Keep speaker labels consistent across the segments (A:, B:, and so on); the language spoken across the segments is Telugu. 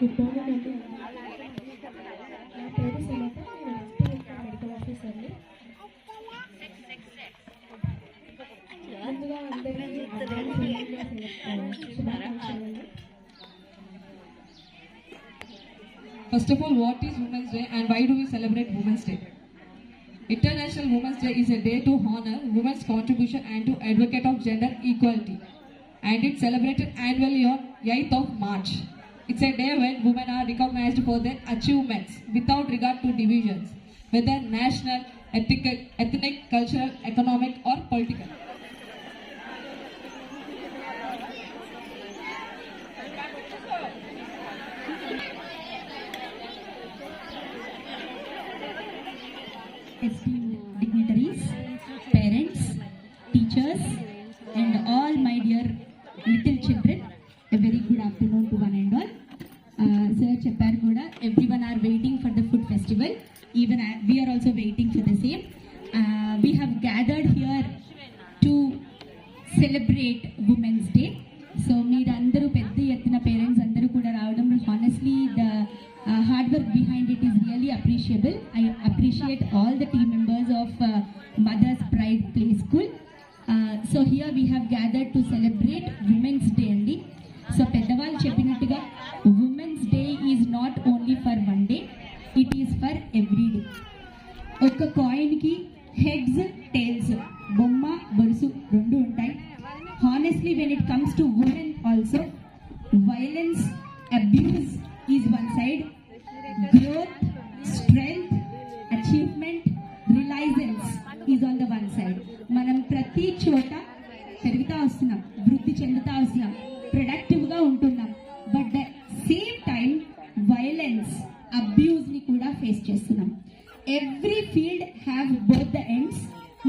A: గుడ్ మార్నింగ్ అండి. నా పేరు సునీత. నేను రెస్పిరేటరీ మెడికల్ ఆఫీసర్ని. ముందుగా అందరికీ శుభాకాంక్షలు.
B: First of all, what is Women's Day and why do we celebrate Women's Day? International Women's Day is a day to honor women's contribution and to advocate of gender equality. And it's celebrated annually on 8th of March. It's a day when women are recognized for their achievements without regard to divisions, whether national, ethnic, cultural, economic or political.
C: Esteemed dignitaries, parents, teachers, and all my dear little children, a very good afternoon to one and all. Sir Chepparu kuda, everyone are waiting for the food festival. Even we are also waiting for the same. We have gathered here to celebrate Women's Day. So మీరందరూ పెద్ద ఎత్తున పేరెంట్స్ అందరూ కూడా రావడం, honestly the hard work behind it is really appreciable. I appreciate all the team members of Mother's Pride Play School. So here we have gathered to celebrate Women's Day andi. So పెద్దవాళ్ళు చెప్పినట్టుగా Women's Day is not only for one day, it is for every day. ఒక కాయిన్ కి హెడ్స్ టైల్స్, బొమ్మ బొరుసు రెండు ఉంటాయి. Honestly, when it comes to women also, violence, abuse is one side, growth, strength, achievement, realizance is on the one side. మనం ప్రతి చోట పెరుగుతా వస్తున్నాం, వృద్ధి చెందుతా వస్తున్నాం, ప్రొడక్టివ్గా ఉంటున్నాం. But the same time violence, abuse ని కూడా ఫేస్ చేస్తున్నాం. Every field have both the ends.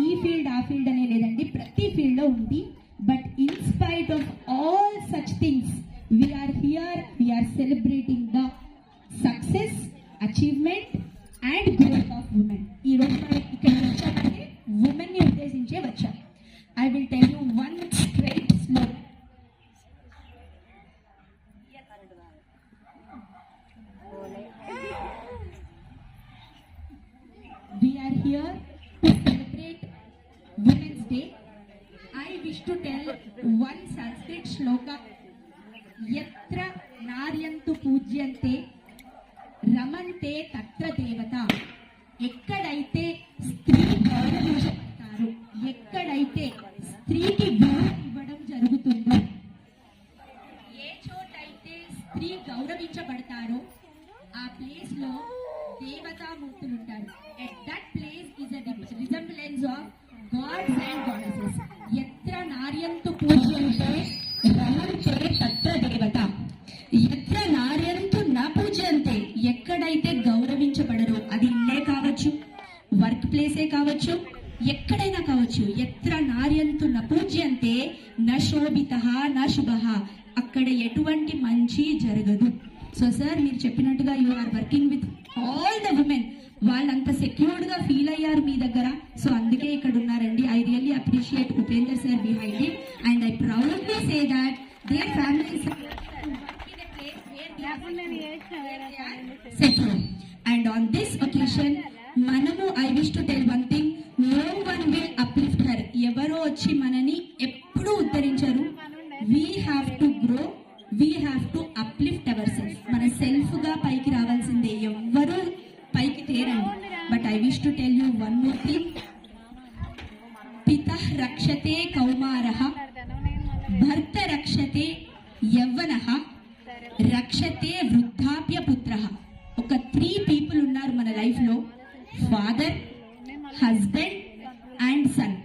C: ఈ ఫీల్డ్ ఆ ఫీల్డ్ అనే లేదండి, ప్రతి ఫీల్డ్లో ఉంది. But in spite of all such things, we are here, we are celebrating the success, achievement and growth of women. ఈ రోజు మనం ఇక్కడ వచ్చామంటే women ని ఉద్దేశించే వచ్చాం. I will tell you one straight slogan. We are here to celebrate Women's Day. I wish to tell one Sanskrit shloka. Yatra naryantu pujyante ramante tatra devata. ఎక్కడైతే స్త్రీ గౌరవించబడతారో, ఎక్కడైతే స్త్రీకి గౌరవం ఇవ్వడం జరుగుతుందో, ఏ చోటైతే స్త్రీ గౌరవించబడతారో ఆ ప్లేస్ లో దేవతామూర్తులు ఉంటారు. At that place is a resemblance of gods and goddesses. ఎత్ర నార్యంతు పూజ్యంతే రమంతే తత్ర దేవత. ఎత్ర నార్యంతు నా పూజ్యంతే, ఎక్కడైతే గౌరవించబడరో, అది ఇల్లే కావచ్చు, వర్క్ ప్లేసే కావచ్చు, ఎక్కడైనా కావచ్చు. ఎత్ర నార్యంతు న పూజ్యంతే న శోభితః న శుభః, అక్కడ ఎటువంటి మంచి జరగదు. సో సార్ మీరు చెప్పినట్టుగా you are working with all the women. వాళ్ళంత సెక్యూర్డ్ గా ఫీల్ అయ్యారు మీ దగ్గర. సో అందుకే ఇక్కడ ఉన్నారండి. I really appreciate Upender sir behind it and I proudly say that their families secure. And on this occasion మనము I wish to tell one thing, no one will uplift her. ఎవరో వచ్చి మనని ఎప్పుడూ ఉద్ధరించరు. We have to grow, we have to uplift our self. మన సెల్ఫ్ గా పైకి రావాల్సిందే, ఎవ్వరూ పైకి తేరండి. But I wish to tell you one more thing, పితః రక్షతే కౌమారః, భర్త రక్షతే యవ్వనః, రక్షతే వృద్ధాప్య పుత్రః. ఒక 3 పీపుల్ ఉన్నారు మన లైఫ్ లో, father, husband and son.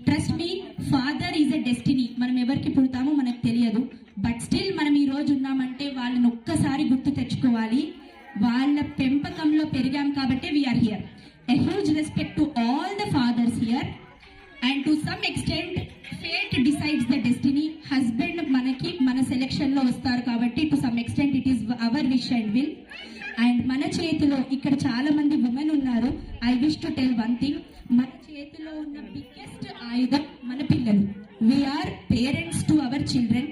C: Trust me, father is a destiny. మనం ఎవరికి పుడతామో మనకు తెలియదు. బట్ స్టిల్ మనం ఈ రోజు ఉన్నామంటే వాళ్ళని ఒక్కసారి గుర్తు తెచ్చుకోవాలి. వాళ్ళ పెంపకంలో పెరిగాం కాబట్టి we are here. A huge respect to all the fathers here. And to some extent fate decides the destiny. Husband మనకి మన సెలెక్షన్ లో వస్తారు కాబట్టి to some extent it is our wish and will. And మన చేతిలో ఇక్కడ చాలా మంది ఉమెన్ ఉన్నారు. I wish to tell one thing, మన చేతిలో ఉన్న బిగ్గెస్ట్ ఆయుధం మన పిల్లలు. We are parents to our children.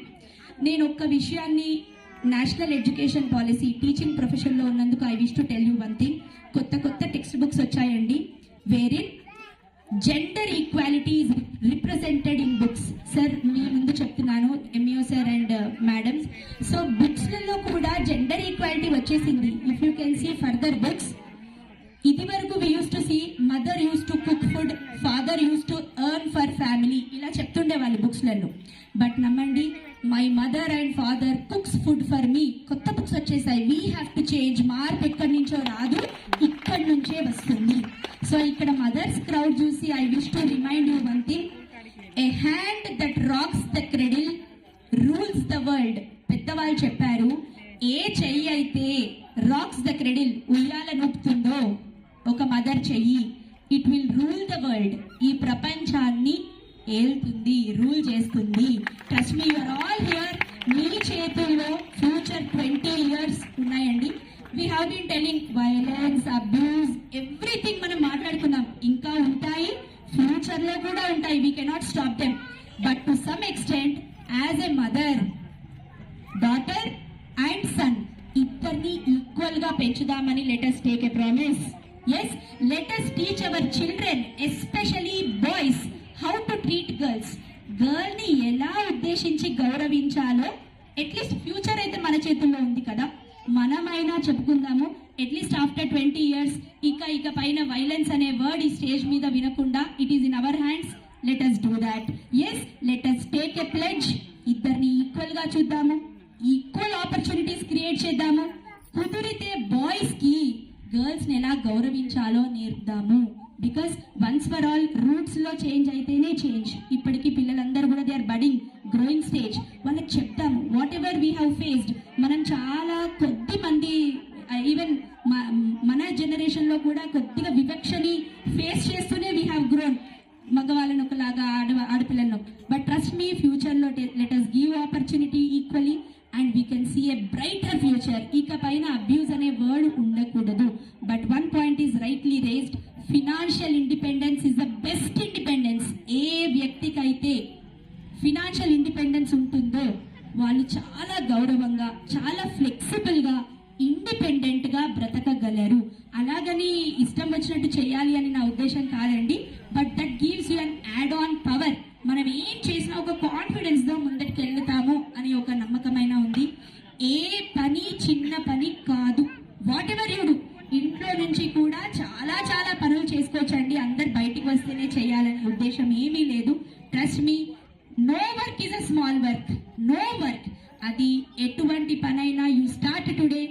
C: నేను ఒక్క విషయాన్ని నేషనల్ ఎడ్యుకేషన్ పాలసీ టీచింగ్ ప్రొఫెషన్లో ఉన్నందుకు I wish to tell you one thing. కొత్త టెక్స్ట్ బుక్స్ వచ్చాయండి, వేరే gender equality is represented in books. Sir మీ ముందు చెప్తున్నాను, MEO sir and madams. So బుక్స్లలో కూడా జెండర్ ఈక్వాలిటీ వచ్చేసింది. If you can see further books, ఇది వరకు we use to see mother use to cook food, father use to earn for family, ఇలా చెప్తుండే వాళ్ళు బుక్స్లలో. బట్ నమ్మండి, my mother and father cooks food for me. కొత్త బుక్స్ వచ్చేసాయి. We have to change. మార్పు ఎక్కడి నుంచో రాదు, ఇక్కడి నుంచే వస్తుంది. సో ఇక్కడ మదర్స్ క్రౌడ్ చూసి I wish to remind you one thing, a hand that rocks the cradle rules the world. పెద్దవాళ్ళు చెప్పారు, ఏ చెయ్యి అయితే రాక్స్ ద క్రెడిల్, ఉయ్యాల నొప్పుతుందో ఒక మదర్ చెయ్యి, it will rule the world. ఈ ప్రపంచాన్ని ఏలుతుంది, రూల్ చేస్తుంది. Trust me, you are all here. మీ చేతుల్లో ఫ్యూచర్ 20 years ఉన్నాయండి. We have been telling violence, abuse, everything మనం మాట్లాడుకున్నాం. ఇంకా ఉంటాయి, ఫ్యూచర్ లో కూడా ఉంటాయి. We cannot stop them. But to some extent, as a mother, daughter and son, ఇద్దరిని ఈక్వల్ గా పెంచుదామని let us take a promise. Yes, let us teach our children, especially boys, how to treat girls. Girl ని ఎలా ఉద్దేశించి గౌరవించాలో అట్లీస్ట్ ఫ్యూచర్ అయితే మన చేతుల్లో ఉంది కదా, మనమైనా చెప్పుకుందాము. అట్లీస్ట్ ఆఫ్టర్ 20 years ఇక పైన వైలెన్స్ అనే వర్డ్ ఈ స్టేజ్ మీద వినకుండా, it is in our hands. let us do that. Yes, let us take a pledge. ఇద్దరిని ఈక్వల్ గా చూద్దాము, ఈక్వల్ ఆపర్చునిటీస్ క్రియేట్ చేద్దాము. కుదిరితే బాయ్స్ కి గర్ల్స్ ని ఎలా గౌరవించాలో నేర్పుదాము. Because once for all roots లో చేంజ్ అయితేనే చేంజ్. ఇప్పటికీ పిల్లలందరూ కూడా they are budding, growing stage. వాళ్ళకి చెప్తాము whatever we have faced. మనం చాలా కొద్ది మంది, ఈవెన్ మన జనరేషన్ లో కూడా కొద్దిగా వివక్షని ఫేస్ చేస్తూనే వీ హ్యావ్ గ్రోన్. మగవాళ్ళను ఒకలాగా, ఆడపిల్లలను. బట్ ట్రస్ట్ మీ, ఫ్యూచర్ లో let us give opportunity equally and we can see a brighter future. ఇక పైన అబ్యూస్ అనే వర్డ్ ఉండకూడదు. But one point is rightly raised, financial independence is the best independence. ఏ వ్యక్తికైతే ఫినాన్షియల్ ఇండిపెండెన్స్ ఉంటుందో వాళ్ళు చాలా గౌరవంగా, చాలా ఫ్లెక్సిబుల్ గా, ఇండిపెండెంట్ గా బ్రతకగలరు. అలాగని ఇష్టం వచ్చినట్టు చేయాలి అని నా ఉద్దేశం కాదండి. But that gives you an add on power. మనం ఏం చేసినా ఒక కాన్ఫిడెన్స్ తో ముందరికి వెళ్తాము అని ఒక నమ్మకమైన ఉంది. ఏ పని చిన్న పని కాదు. వాట్ ఎవర్ యూ డూ, ఇంట్లో నుంచి కూడా చాలా చాలా పనులు చేసుకోవచ్చండి. అందరు బయటికి వస్తేనే చేయాలనే ఉద్దేశం ఏమీ లేదు. Trust me, no work is a small work. No work, అది ఎటువంటి పనైనా you start today,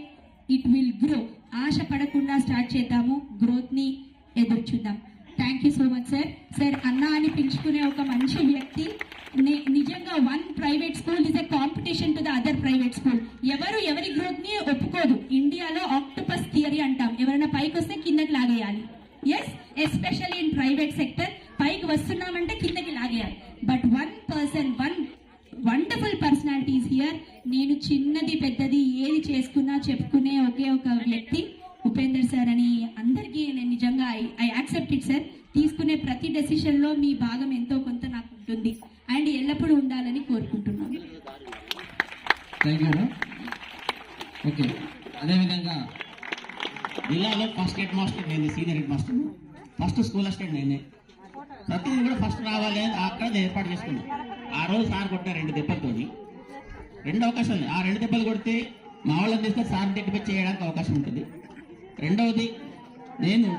C: it will grow. ఆశ పడకుండా స్టార్ట్ చేద్దాము, గ్రోత్ ని ఎదురు చూద్దాం. Thank you so much sir. Sir అన్న అని పిలుచుకునే ఒక మంచి వ్యక్తి. నిజంగా one private school is a competition to the other private school. ఎవరి గ్రోత్ ని ఒప్పుకోదు. ఇండియాలో ఆక్టోపస్ థియరీ అంటాం, ఎవరైనా పైకి వస్తే కిందకి లాగేయాలి. Yes, especially in private sector, పైకి వస్తున్నామంటే కిందకి లాగేయాలి. But one person, one wonderful personalities here. నేను చిన్నది పెద్దది ఏది చేసుకున్నా చెప్పుకునే ఒకే ఒక వ్యక్తి ఉపేందర్ సార్ అని. అందరికీ నేను నిజంగా ఐ యాక్సెప్ట్ ఇట్ సార్. తీసుకునే ప్రతి డెసిషన్ లో మీ భాగం ఎంతో కొంత నాకు ఉంటుంది అండ్ ఎల్లప్పుడూ ఉండాలని కోరుకుంటున్నాను.
D: Thank you. ఓకే, అదేవిధంగా జిల్లాలో ఫస్ట్ హెడ్ మాస్టర్ నేను, senior head master, first school assistant నేనే. ప్రతిదీ కూడా ఫస్ట్ రావాలి అని అక్కడ ఏర్పాటు చేసుకున్నాను. ఆ రోజు సార్ కొట్టారు 2 దెబ్బలతో. 2 అవకాశాలు. ఆ 2 దెబ్బలు కొడితే మా వాళ్ళని తీసుకొని సార్ టెక్టిపై చేయడానికి అవకాశం ఉంటుంది. రెండవది, నేను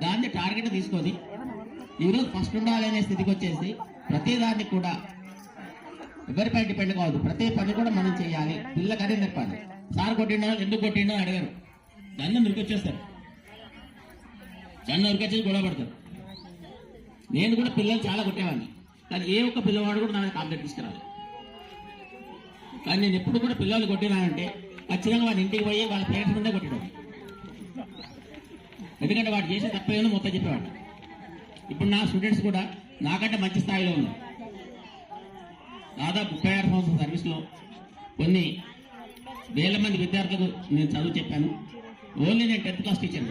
D: దాన్ని టార్గెట్ తీసుకొని ఈరోజు ఫస్ట్ ఉండాలనే స్థితికి వచ్చేసి ప్రతిదాన్ని కూడా ఎవరిపై డిపెండ్ కావద్దు. ప్రతి పని కూడా మనం చేయాలి. పిల్లలకి అదే చెప్పాలి. సార్ కొట్టిండో ఎందుకు కొట్టిండో అడిగారు, దాన్ని ఉరికొచ్చేస్తారు. దాన్ని ఉరికొచ్చేసి గొడవ పడతారు. నేను కూడా పిల్లలు చాలా కొట్టేవాడిని, కానీ ఏ ఒక్క పిల్లవాడు కూడా నా కాంప్లైంట్ తీసుకురాలి. కానీ నేను ఎప్పుడు కూడా పిల్లలు కొట్టినానంటే ఖచ్చితంగా వాడి ఇంటికి పోయి వాళ్ళ పేరెంట్స్ ముందే కొట్టేవాడు. ఎందుకంటే వాడు చేసే తప్పేమో మొత్తం చెప్పేవాడు. ఇప్పుడు నా స్టూడెంట్స్ కూడా నాకంటే మంచి స్థాయిలో ఉన్నారు. దాదాపు 36 సంవత్సరాల సర్వీస్లో కొన్ని వేల మంది విద్యార్థులకు నేను చదువు చెప్పాను. ఓన్లీ నేను 10th క్లాస్ టీచర్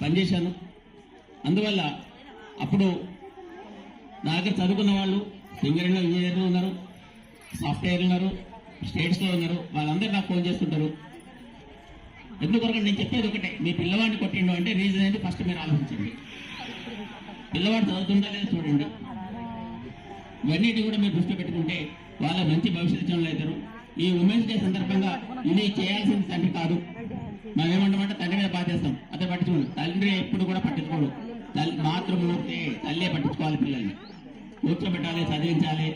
D: పనిచేశాను. అందువల్ల అప్పుడు నా దగ్గర చదువుకున్న వాళ్ళు సింగరేణిలో ఇంజనీర్లు ఉన్నారు, సాఫ్ట్వేర్ ఉన్నారు, స్టేట్స్లో ఉన్నారు, వాళ్ళందరూ నాకు ఫోన్ చేస్తుంటారు. ఎందుకొరకు నేను చెప్పేది ఒకటే, మీ పిల్లవాడిని కొట్టిండు అంటే రీజన్ అనేది ఫస్ట్ మీరు ఆలోచించండి. పిల్లవాడు చదువుతుందా లేదా చూడండి. ఇవన్నిటి కూడా మీరు దృష్టి పెట్టుకుంటే వాళ్ళ మంచి భవిష్యత్తు అవుతారు. ఈ ఉమెన్స్ డే సందర్భంగా ఇది చేయాల్సిన తండ్రి కాదు. మనం ఏమంటామంటే తండ్రి మీద బాధేస్తాం, అదే పట్టించుకోండి. తండ్రి ఎప్పుడు కూడా పట్టించుకోడు. మాతృమూర్తి తల్లే పట్టించుకోవాలి. పిల్లల్ని కూర్చోబెట్టాలి, చదివించాలి.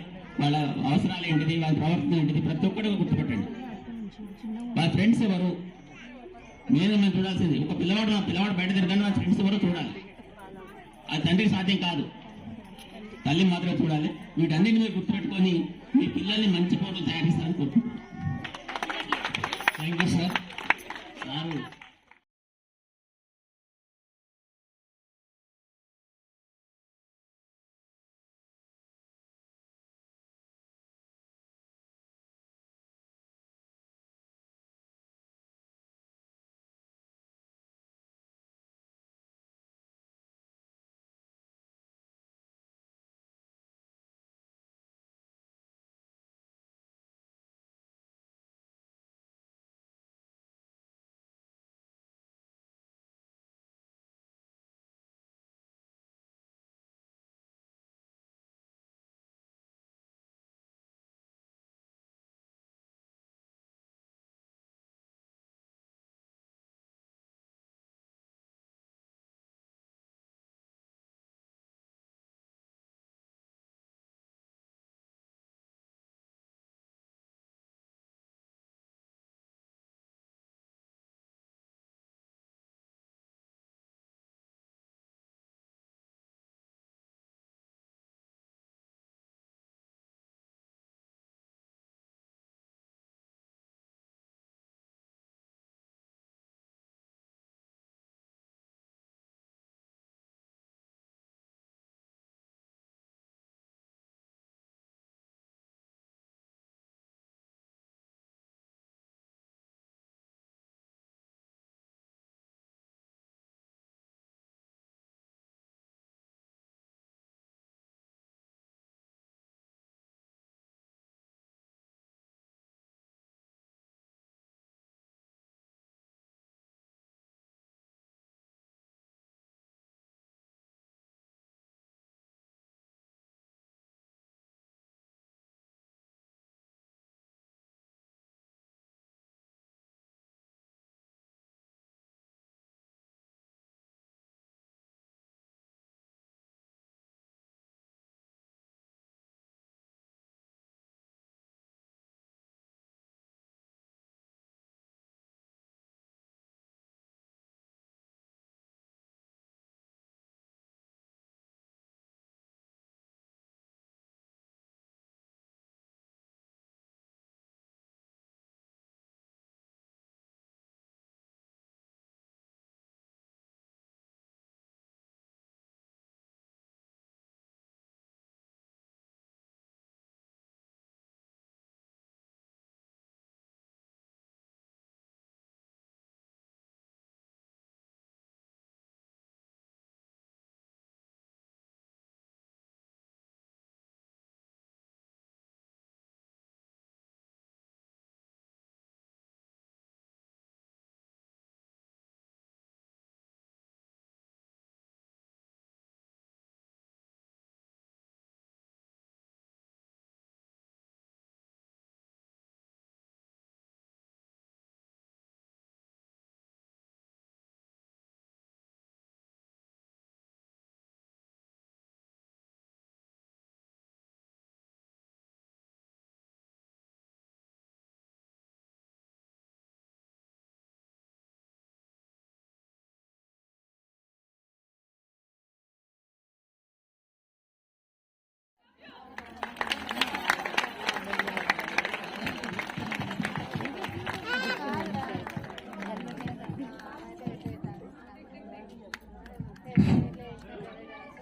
D: వాళ్ళ అవసరాలు ఏంటిది, వాళ్ళ ప్రవర్తన ఏంటిది, ప్రతి ఒక్కటి గుర్తుపెట్టండి. వాళ్ళ ఫ్రెండ్స్ ఎవరు మేము చూడాల్సింది. ఒక పిల్లవాడు బయట తిరగానే వాళ్ళ ఫ్రెండ్స్ ఎవరో చూడాలి. అది తండ్రికి సాధ్యం కాదు, తల్లి మాత్రమే చూడాలి. వీటన్నిటిని మీరు గుర్తుపెట్టుకొని మీ పిల్లల్ని మంచి పౌరులు తయారు చేస్తారని కోరుకుంటున్నాను. Thank you sir. సారు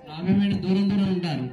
D: రామేమైన దూరం దూరం ఉంటారు.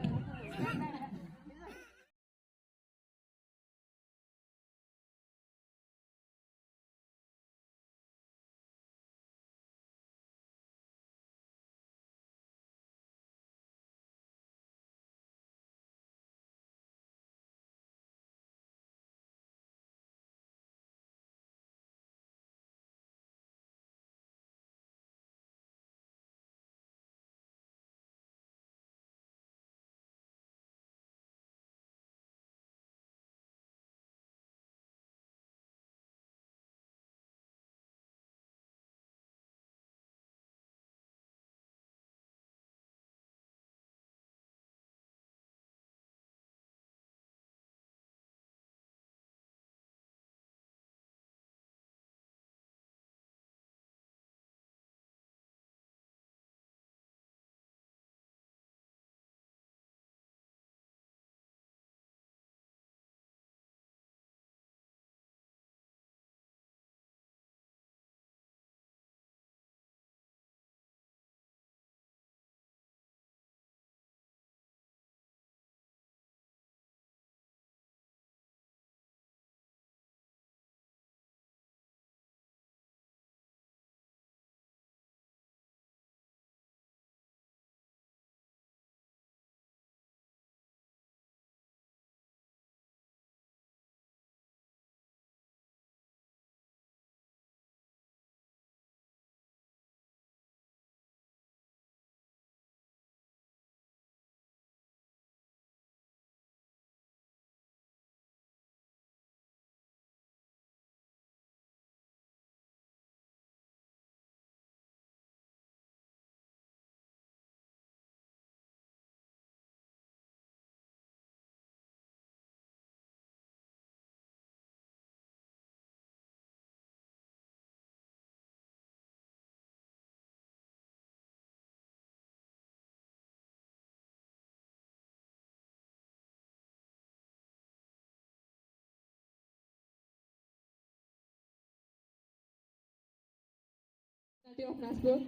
B: Of Naspur,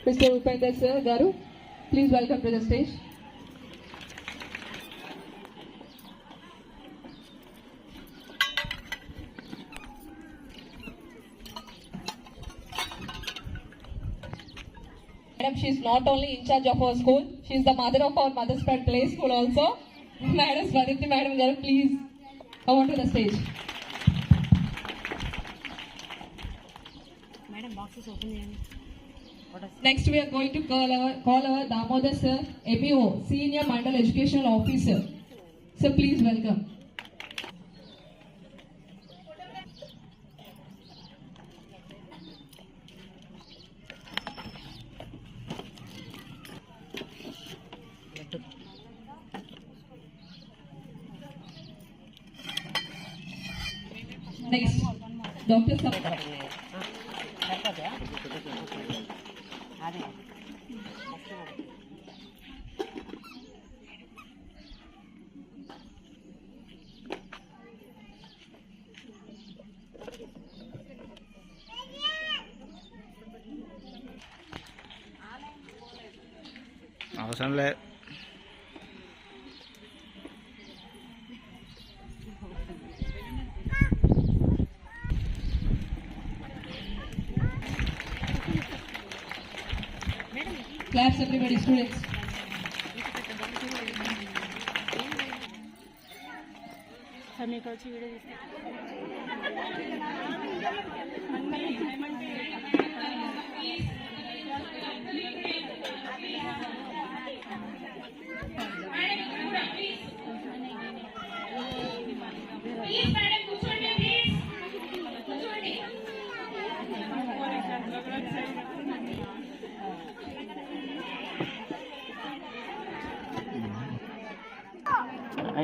B: Mr. Upender Sir Garu, please welcome to the stage. Madam, she is not only in charge of our school, she is the mother of our Mother's Pride Play School also. Madam Swariti Madam Garu, please come on to the stage. Next, we are going to call our Damodar Sir, MEO, Senior Mandal Educational Officer. Sir, please welcome. Next, Dr. Sir.
E: అవసరం లేదు.
B: Claps everybody, students.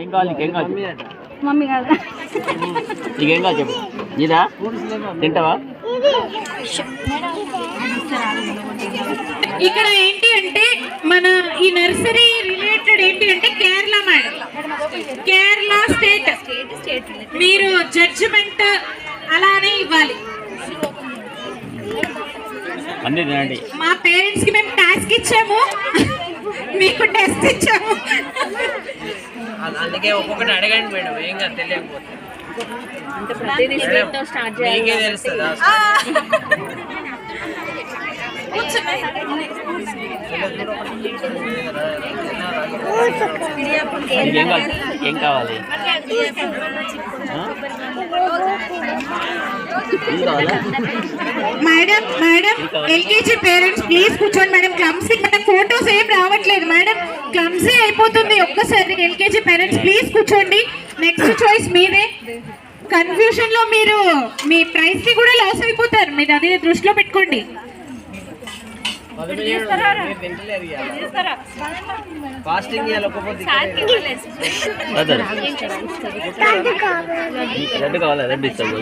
E: ఏం కావాలి నీకేం కావాలి?
A: మమ్మీ కాదు
E: నీకేం కావాలి చెప్పు. ఇదా తింటావా?
F: ఇక్కడ ఏంటి అంటే మన ఈ నర్సరీ రిలేటెడ్ ఏంటి అంటే కేరళ మేడం, కేరళ స్టేట్ మీరు జడ్జిమెంట్ అలానే ఇవ్వాలి.
E: అన్నీ తినండి.
F: మా పేరెంట్స్ కి మేము టాస్క్ ఇచ్చాము, మీకు టెస్ట్ ఇచ్చాము.
G: అందుకే ఒక్కొక్కటి అడగండి మేడం, ఏం కాదు తెలియకపోతే మీకే తెలుస్తుందా?
E: ఏం కావాలి?
F: Madam madam LKG parents please కూర్చోండి మేడం. క్లమ్సీ మేడం ఫోటోస్ ఏం రావట్లేదు మేడం, క్లమ్సీ అయిపోతుంది. ఒక్కసారి ఎల్కేజీ పేరెంట్స్ ప్లీజ్ కూర్చోండి. నెక్స్ట్ చాయిస్ మీదే. కన్ఫ్యూషన్ లో మీరు మీ ప్రైస్ ని కూడా లాస్ అయిపోతారు, మీరు అదే దృష్టిలో పెట్టుకోండి.
G: ఫాస్టింగ్
E: రెడ్ కావాలా? రెడ్ ఇస్తాను.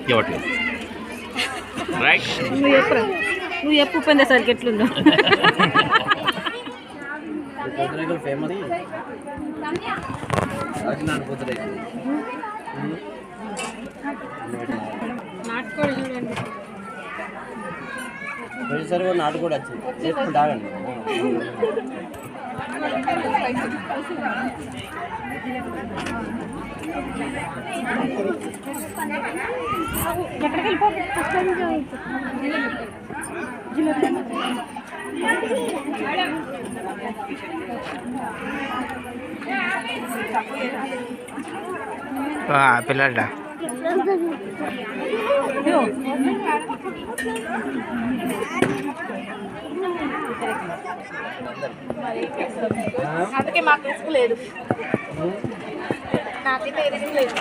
E: ఇవ్వట్లేదు. రైట్,
H: నువ్వు ఎప్పుడు పొందేసరికి ఎట్లుందో
G: ఫేమస్
H: నాటుకోడి చూడండి.
G: సరే కూడా నాటు కూడా వచ్చింది చేసుకుంటా ఆగండి.
E: పిల్లడా
H: అందుకే మాకు రిస్క్ లేదు, నాకైతే రిస్క్ లేదు.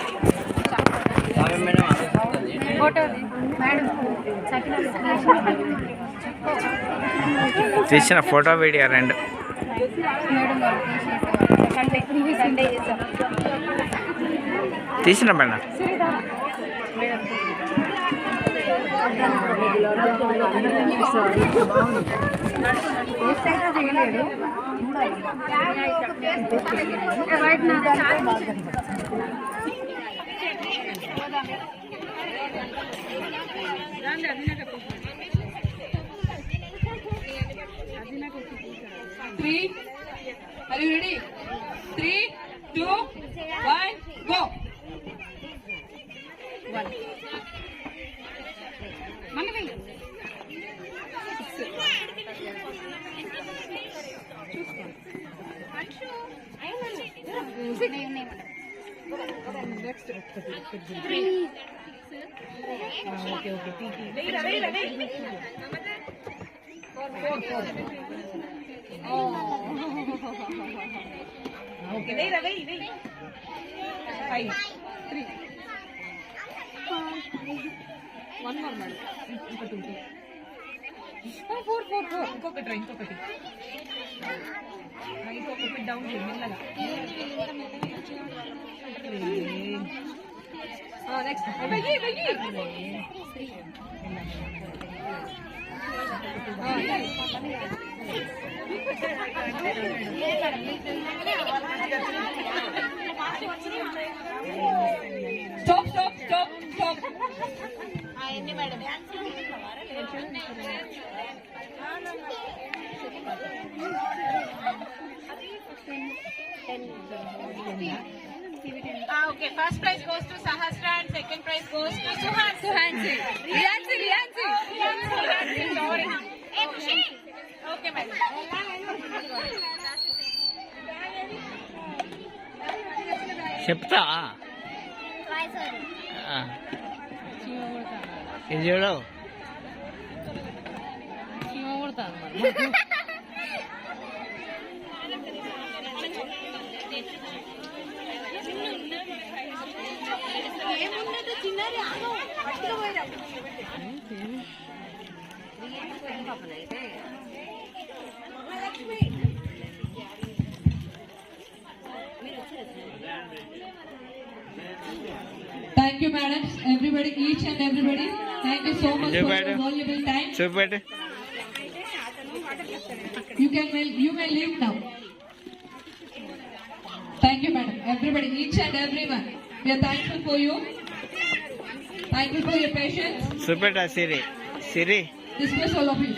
E: తీసిన ఫోటో వీడియో రెండు తీసిన మేడం.
H: రండి అది నాకు చెప్పు. అది నాకు వచ్చి
B: 3. Are you ready? 3, 2, 1, go.
H: మన వెళ్ళు. నెక్స్ట్ ఓకే ఓకే ఓకే వెయ్యి 5 3 1 more మేడం ఇంకొకటి 4 ఇంకొకటి ఇంకొకటి డౌన్ చేయి మెల్లగా నెక్స్ట్ వెయ్యి
B: Stop.
H: Okay, first prize goes to Sahasra and second prize goes to Suhansi. Riyansi. Sorry. Okay, madam.
E: చెప్తా ఇది చూడు
B: Thank you, madam. Everybody, each and everybody. Thank you so much for your valuable time.
E: చూపెట్టు.
B: You may leave now. Thank you, madam. Everybody, each and everyone. We are thankful for you. Thankful for your patience.
E: చూపెట్టా Siri
B: Dismiss all of you.